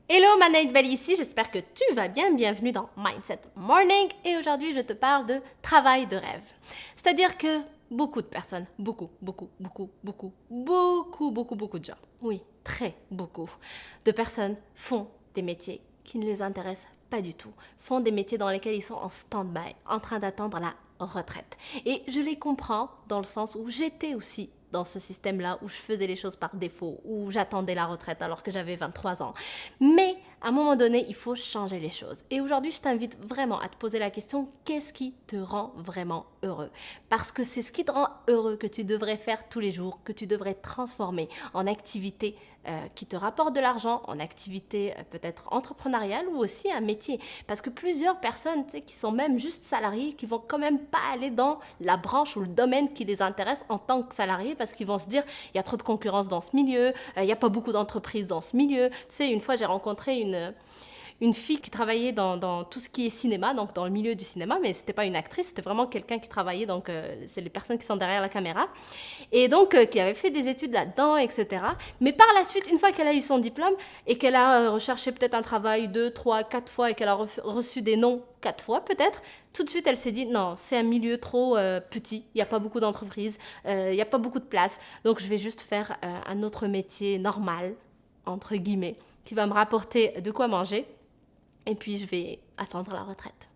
Hello, Manaïd Bali ici, j'espère que tu vas bien, bienvenue dans Mindset Morning et aujourd'hui je te parle de travail de rêve. C'est-à-dire que beaucoup de personnes, beaucoup de gens, oui, très beaucoup de personnes font des métiers qui ne les intéressent pas du tout, font des métiers dans lesquels ils sont en stand-by, en train d'attendre la retraite. Et je les comprends dans le sens où j'étais aussi dans ce système-là où je faisais les choses par défaut, où j'attendais la retraite alors que j'avais 23 ans. Mais à un moment donné, il faut changer les choses. Et aujourd'hui, je t'invite vraiment à te poser la question, qu'est-ce qui te rend vraiment heureux? Parce que c'est ce qui te rend heureux que tu devrais faire tous les jours, que tu devrais transformer en activité qui te rapporte de l'argent, en activité peut-être entrepreneuriale ou aussi un métier. Parce que plusieurs personnes, tu sais, qui sont même juste salariés, qui vont quand même pas aller dans la branche ou le domaine qui les intéresse en tant que salariés parce qu'ils vont se dire, il y a trop de concurrence dans ce milieu, il n'y a pas beaucoup d'entreprises dans ce milieu. Tu sais, une fois, j'ai rencontré une fille qui travaillait dans tout ce qui est cinéma, donc dans le milieu du cinéma, mais c'était pas une actrice, c'était vraiment quelqu'un qui travaillait, donc c'est les personnes qui sont derrière la caméra, et donc qui avait fait des études là-dedans, etc. Mais par la suite, une fois qu'elle a eu son diplôme et qu'elle a recherché peut-être un travail 2, 3, 4 fois et qu'elle a reçu des noms 4 fois peut-être, tout de suite elle s'est dit non, c'est un milieu trop petit, il n'y a pas beaucoup d'entreprises, il n'y a pas beaucoup de place, donc je vais juste faire un autre métier normal, entre guillemets, qui va me rapporter de quoi manger. Et puis, je vais attendre la retraite.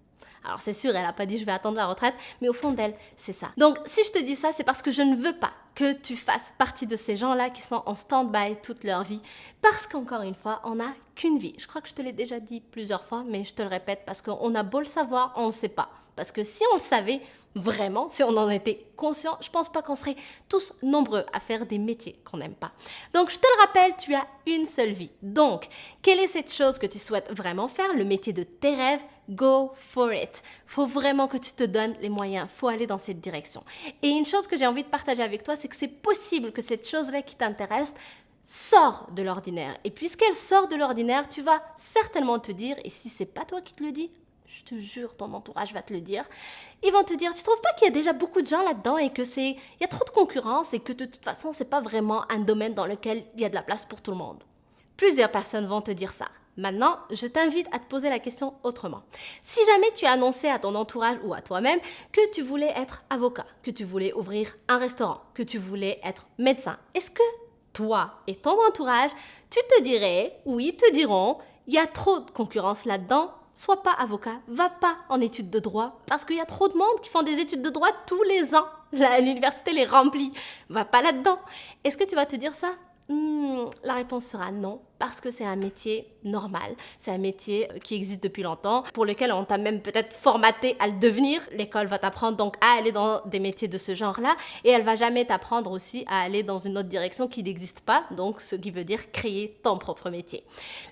Alors, c'est sûr, elle n'a pas dit je vais attendre la retraite, mais au fond d'elle, c'est ça. Donc, si je te dis ça, c'est parce que je ne veux pas que tu fasses partie de ces gens-là qui sont en stand-by toute leur vie. Parce qu'encore une fois, on n'a qu'une vie. Je crois que je te l'ai déjà dit plusieurs fois, mais je te le répète parce qu'on a beau le savoir, on ne le sait pas. Parce que si on le savait vraiment, si on en était conscient, je pense pas qu'on serait tous nombreux à faire des métiers qu'on n'aime pas. Donc, je te le rappelle, tu as une seule vie. Donc, quelle est cette chose que tu souhaites vraiment faire, le métier de tes rêves? Go for it. Faut vraiment que tu te donnes les moyens. Faut aller dans cette direction. Et une chose que j'ai envie de partager avec toi, c'est que c'est possible que cette chose-là qui t'intéresse sort de l'ordinaire. Et puisqu'elle sort de l'ordinaire, tu vas certainement te dire, et si c'est pas toi qui te le dis, je te jure, ton entourage va te le dire. Ils vont te dire, tu trouves pas qu'il y a déjà beaucoup de gens là-dedans et que il y a trop de concurrence et que de toute façon, c'est pas vraiment un domaine dans lequel il y a de la place pour tout le monde. Plusieurs personnes vont te dire ça. Maintenant, je t'invite à te poser la question autrement. Si jamais tu as annoncé à ton entourage ou à toi-même que tu voulais être avocat, que tu voulais ouvrir un restaurant, que tu voulais être médecin, est-ce que toi et ton entourage, tu te dirais, ou ils te diront, il y a trop de concurrence là-dedans, sois pas avocat, va pas en études de droit, parce qu'il y a trop de monde qui font des études de droit tous les ans. L'université les remplit. Va pas là-dedans. Est-ce que tu vas te dire ça? La réponse sera non, parce que c'est un métier normal, c'est un métier qui existe depuis longtemps, pour lequel on t'a même peut-être formaté à le devenir. L'école va t'apprendre donc à aller dans des métiers de ce genre-là, et elle va jamais t'apprendre aussi à aller dans une autre direction qui n'existe pas, donc ce qui veut dire créer ton propre métier.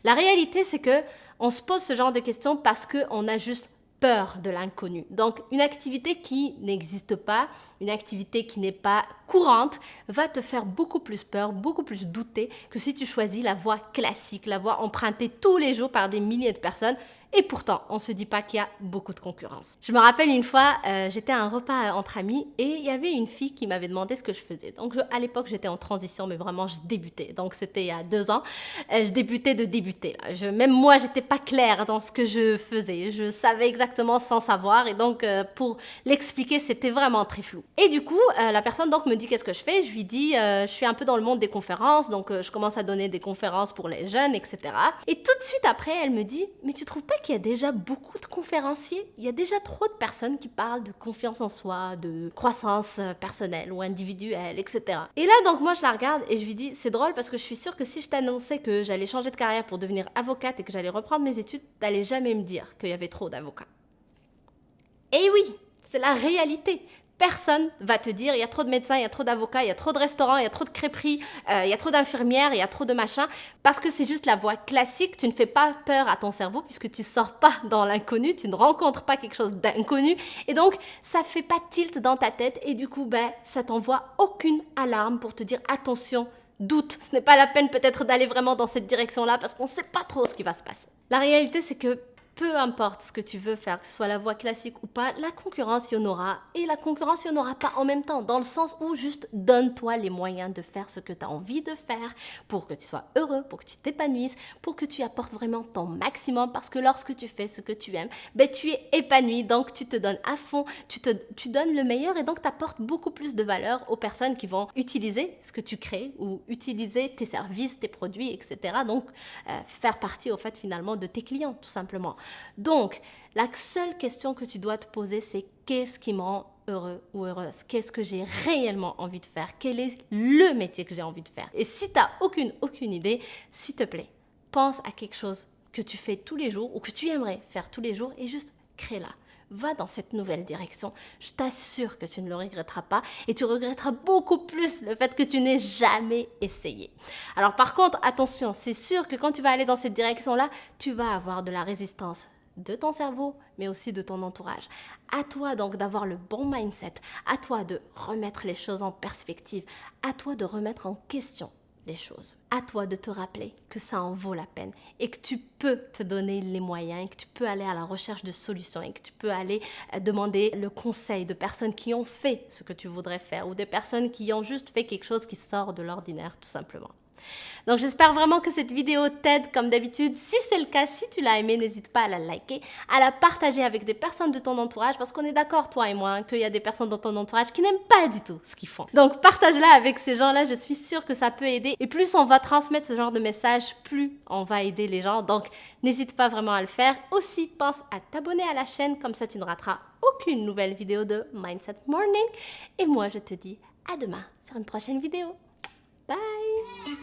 La réalité, c'est que on se pose ce genre de questions parce qu'on a juste peur de l'inconnu. Donc, une activité qui n'existe pas, une activité qui n'est pas courante, va te faire beaucoup plus peur, beaucoup plus douter que si tu choisis la voie classique, la voie empruntée tous les jours par des milliers de personnes. Et pourtant, on ne se dit pas qu'il y a beaucoup de concurrence. Je me rappelle une fois, j'étais à un repas entre amis et il y avait une fille qui m'avait demandé ce que je faisais. Donc, à l'époque, j'étais en transition, mais vraiment, je débutais. Donc, c'était il y a 2 ans. Je débutais de débuter. Là. Même moi, j'étais pas claire dans ce que je faisais. Je savais exactement sans savoir. Et donc, pour l'expliquer, c'était vraiment très flou. Et du coup, la personne donc me dit qu'est-ce que je fais. Je lui dis, je suis un peu dans le monde des conférences. Donc, je commence à donner des conférences pour les jeunes, etc. Et tout de suite après, elle me dit, mais tu trouves pas qu'il y a déjà beaucoup de conférenciers? Il y a déjà trop de personnes qui parlent de confiance en soi, de croissance personnelle ou individuelle, etc. Et là, donc, moi, je la regarde et je lui dis, c'est drôle parce que je suis sûre que si je t'annonçais que j'allais changer de carrière pour devenir avocate et que j'allais reprendre mes études, t'allais jamais me dire qu'il y avait trop d'avocats. Et oui, c'est la réalité. Personne va te dire, il y a trop de médecins, il y a trop d'avocats, il y a trop de restaurants, il y a trop de crêperies, il y a trop d'infirmières, il y a trop de machins. Parce que c'est juste la voie classique, tu ne fais pas peur à ton cerveau puisque tu sors pas dans l'inconnu, tu ne rencontres pas quelque chose d'inconnu. Et donc, ça fait pas tilt dans ta tête et du coup, ça t'envoie aucune alarme pour te dire, attention, doute, ce n'est pas la peine peut-être d'aller vraiment dans cette direction-là parce qu'on ne sait pas trop ce qui va se passer. La réalité, c'est que peu importe ce que tu veux faire, que ce soit la voie classique ou pas, la concurrence, il y en aura. Et la concurrence, il n'y en aura pas en même temps, dans le sens où juste donne-toi les moyens de faire ce que tu as envie de faire pour que tu sois heureux, pour que tu t'épanouisses, pour que tu apportes vraiment ton maximum. Parce que lorsque tu fais ce que tu aimes, ben, tu es épanoui, donc tu te donnes à fond, tu donnes le meilleur et donc tu apportes beaucoup plus de valeur aux personnes qui vont utiliser ce que tu crées ou utiliser tes services, tes produits, etc. Donc, faire partie au fait finalement de tes clients, tout simplement. Donc, la seule question que tu dois te poser, c'est qu'est-ce qui me rend heureux ou heureuse? Qu'est-ce que j'ai réellement envie de faire? Quel est le métier que j'ai envie de faire? Et si tu n'as aucune idée, s'il te plaît, pense à quelque chose que tu fais tous les jours ou que tu aimerais faire tous les jours et juste crée-la. Va dans cette nouvelle direction. Je t'assure que tu ne le regretteras pas et tu regretteras beaucoup plus le fait que tu n'aies jamais essayé. Alors par contre, attention, c'est sûr que quand tu vas aller dans cette direction-là, tu vas avoir de la résistance de ton cerveau, mais aussi de ton entourage. À toi donc d'avoir le bon mindset, à toi de remettre les choses en perspective, à toi de remettre en question les choses. À toi de te rappeler que ça en vaut la peine et que tu peux te donner les moyens et que tu peux aller à la recherche de solutions et que tu peux aller demander le conseil de personnes qui ont fait ce que tu voudrais faire ou des personnes qui ont juste fait quelque chose qui sort de l'ordinaire tout simplement. Donc j'espère vraiment que cette vidéo t'aide comme d'habitude. Si c'est le cas, si tu l'as aimé, n'hésite pas à la liker, à la partager avec des personnes de ton entourage parce qu'on est d'accord, toi et moi, hein, qu'il y a des personnes dans ton entourage qui n'aiment pas du tout ce qu'ils font. Donc partage-la avec ces gens-là, je suis sûre que ça peut aider. Et plus on va transmettre ce genre de message, plus on va aider les gens. Donc n'hésite pas vraiment à le faire. Aussi, pense à t'abonner à la chaîne, comme ça tu ne rateras aucune nouvelle vidéo de Mindset Morning. Et moi, je te dis à demain sur une prochaine vidéo. Bye!